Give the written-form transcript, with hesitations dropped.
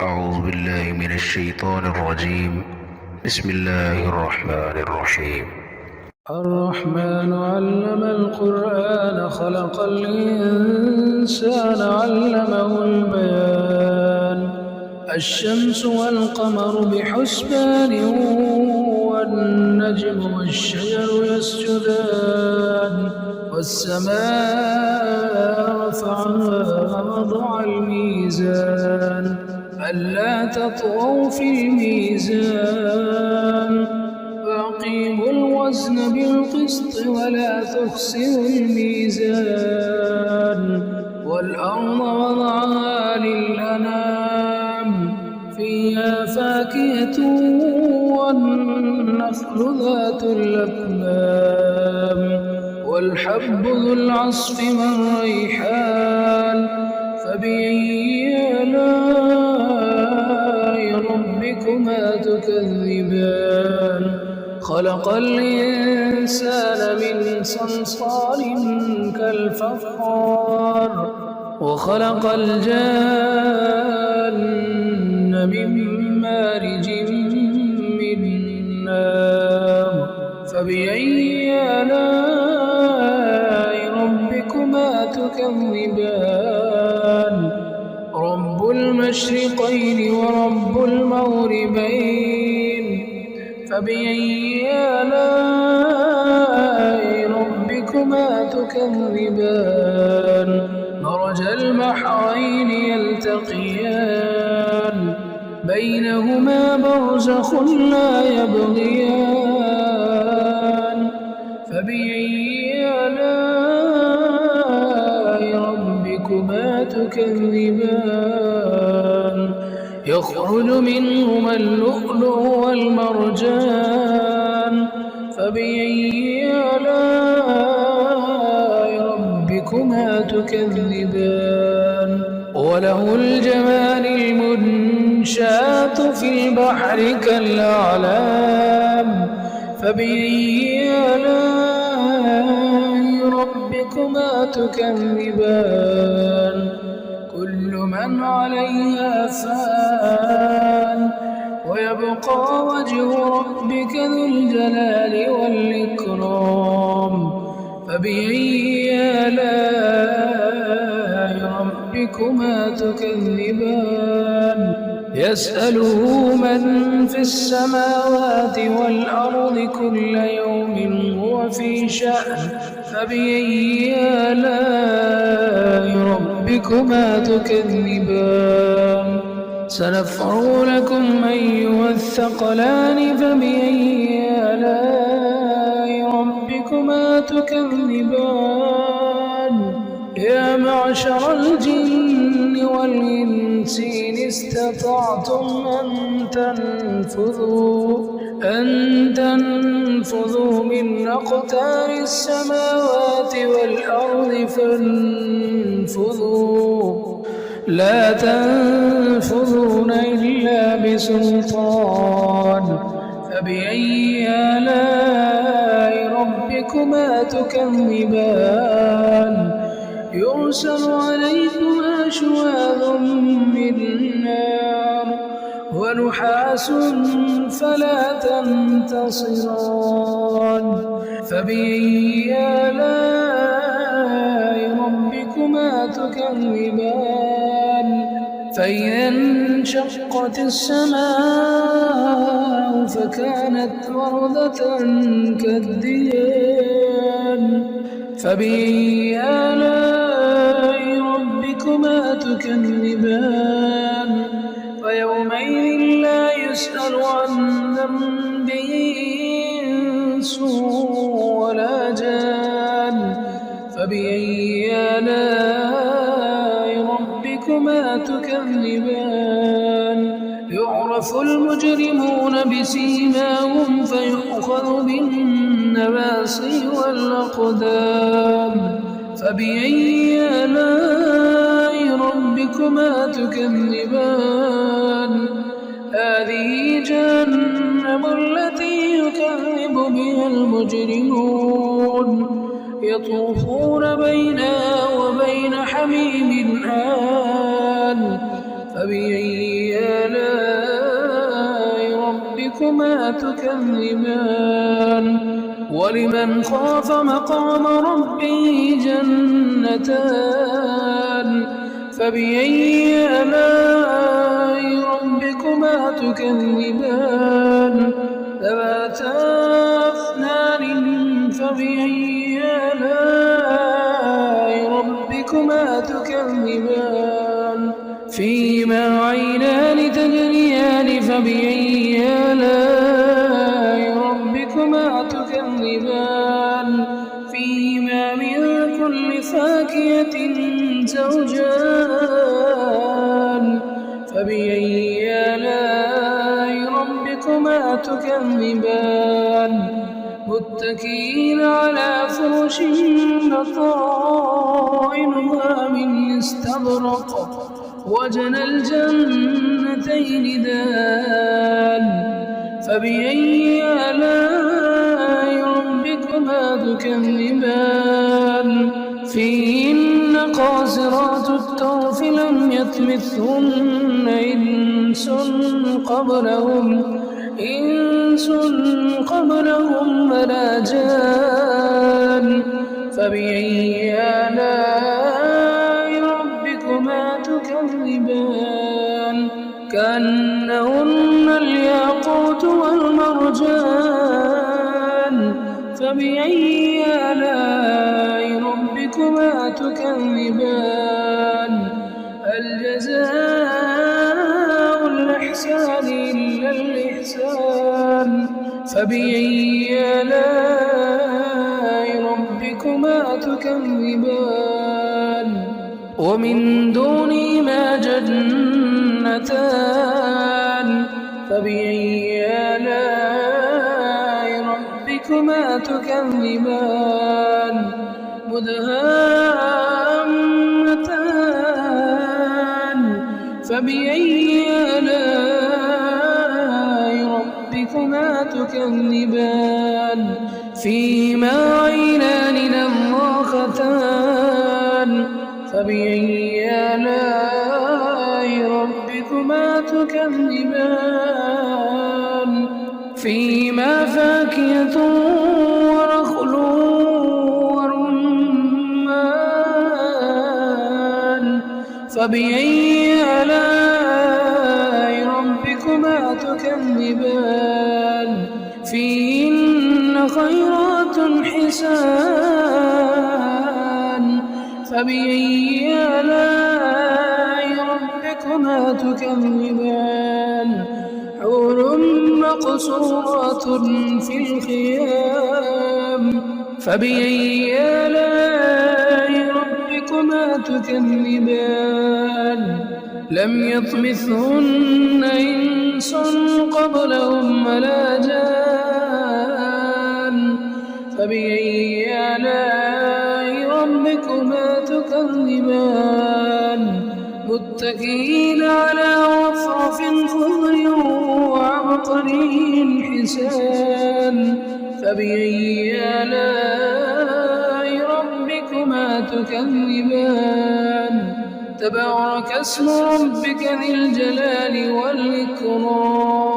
أعوذ بالله من الشيطان الرجيم. بسم الله الرحمن الرحيم. الرحمن علم القرآن خلق الإنسان علمه البيان الشمس والقمر بحسبان والنجم والشجر يسجدان والسماء رفعها ووضع الميزان ألا تطغوا في الميزان وأقيموا الوزن بالقسط ولا تخسروا الميزان والأرض وضعها للأنام فيها فاكهة والنخل ذات الأكمام والحب ذو العصف والريحان فبأي آلاء ربكما تكذبان خلق الإنسان من صلصال كالفخار وخلق الجان من مارج من نار فبأي آلاء ربكما تكذبان رب المشرقين ورب المغربين فبأي آلاء ربكما تكذبان مرج البحرين يلتقيان بينهما برزخ لا يبغيان فبأي آلاء ربكما تكذبان يخرج منهما اللؤلؤ والمرجان فبأي آلاء ربكما تكذبان وله الجوار المنشآت في البحر كالأعلام فبأي آلاء ربكما تكذبان كل من عليها فان ويبقى وجه ربك ذو الجلال والإكرام فبأي آلاء ربكما تكذبان يسأله من في السماوات والأرض كل يوم هو في شأن فبأي آلاء ربكما تكذبان سنفرغ لكم أيها الثقلان فبأي آلاء ربكما تكذبان يا معشر الجن والإنس إن استطعتم أن تنفذوا من أقطار السماوات والأرض فانفذوا لا تنفذون إلا بسلطان فبأي آلاء ربكما تكذبان يرسل عليكما شواظ من نار ونحاس فلا تنتصران فبأي آلاء ربكما تكذبان فإذا انشقت السماء فكانت وردة كالدهان فبأي آلاء ربكما تكذبان فيومئذ لا يسأل عن ذنبه إنس ولا جان فبأي آلاء ربكما تكذبان يعرف المجرمون بسيماهم فيؤخذ بالنواصي والأقدام فبأي آلاء ربكما تكذبان هذه جهنم التي يكذب بها المجرمون يطوفون بينها وبين حميم آن فبأي آلاء ربكما تكذبان ولمن خاف مقام ربه جنتان فبأي آلاء ربكما تكذبان ذواتا أفنان فبأي آلاء ربكما تكذبان فيهما عينان تجريان فبأي آلاء ربكما تكذبان فيهما من كل فاكهة زوجان فبأي آلاء ربكما تكذبان متكئين على فرش بطائنها من استبرق وجنى الجنتين دان فبأي آلاء ربكما تكذبان فيهن قاصرات الطرف لم يطمثهن إنس قبلهم ولا جان فبأي آلاء ربكما تكذبان كأنهن الياقوت والمرجان فبأي آلاء ربكما تكذبان هل جزاء الإحسان إلا الإحسان فبأي آلاء ربكما تكذبان ومن دونهما جنتان فبأي آلاء ربكما تكذبان مدهامتان فبأي آلاء ربكما تكذبان فيهما عينان نضاختان فبأي آلاء ربكما تكذبان فيهما فاكهة ونخل ورمان فبأي آلاء ربكما تكذبان فيهن خيرات حسان فبأي آلاء ربكما تكذبان حور مقصورات في الخيام فبأي آلاء ربكما تكذبان لم يطمثهن إنس قبلهم ولا جان فبأي آلاء ربكما تكذبان متكئين على رفرف خضر وعبقري حسان فبأي آلاء ربكما تكذبان تبارك اسم ربك ذي الجلال والإكرام